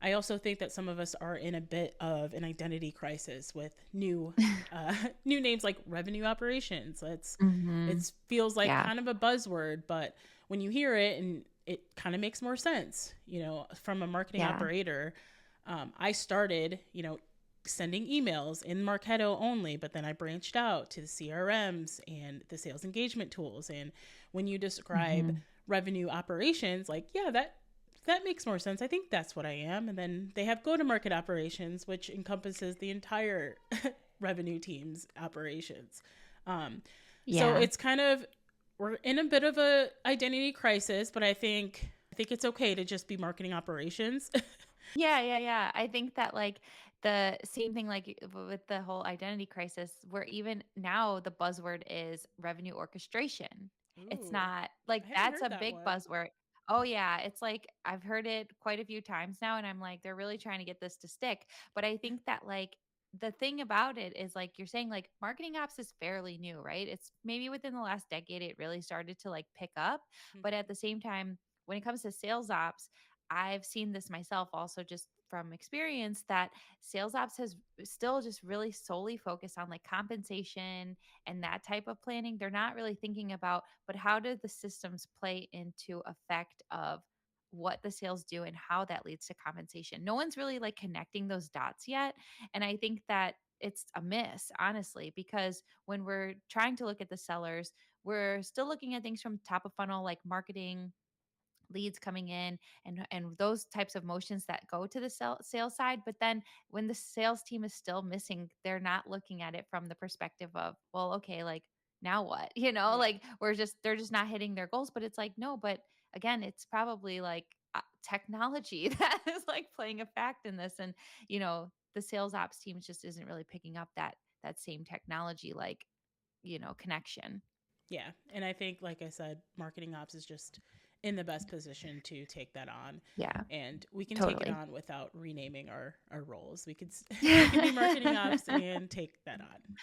I also think that some of us are in a bit of an identity crisis with new new names like revenue operations. Mm-hmm. It feels like Yeah. kind of a buzzword, but when you hear it, and it kind of makes more sense, from a marketing Yeah. operator. I started, sending emails in Marketo only, but then I branched out to the CRMs and the sales engagement tools. And when you describe Mm-hmm. revenue operations, like, yeah, that makes more sense. I think that's what I am. And then they have go to market operations, which encompasses the entire revenue team's operations. Um, so Yeah. it's kind of, we're in a bit of a identity crisis, but I think it's okay to just be marketing operations. Yeah, yeah, yeah. I think that like the same thing like with the whole identity crisis, where even now the buzzword is revenue orchestration. It's Ooh, not I like haven't that's heard a that big one. buzzword. Oh yeah, it's like I've heard it quite a few times now and I'm like they're really trying to get this to stick. But I think that like the thing about it is like you're saying like marketing ops is fairly new, right? It's maybe within the last decade it really started to like pick up, but at Mhm. the same time when it comes to sales ops, I've seen this myself also just from experience that sales ops has still just really solely focused on like compensation and that type of planning. They're not really thinking about, but how do the systems play into effect of what the sales do and how that leads to compensation? No one's really like connecting those dots yet. And I think that it's a miss, honestly, because when we're trying to look at the sellers, we're still looking at things from top of funnel, like marketing leads coming in and those types of motions that go to the sales side, but then when the sales team is still missing, they're not looking at it from the perspective of, well, okay, like now what? Yeah. Like they're just not hitting their goals, but it's like no, but again, it's probably like technology that is like playing a fact in this, and the sales ops team just isn't really picking up that same technology like connection. Yeah. And I think, like I said, marketing ops is just in the best position to take that on. Yeah, And we can take it totally. on without renaming our roles. We could we can be marketing ops and take that on.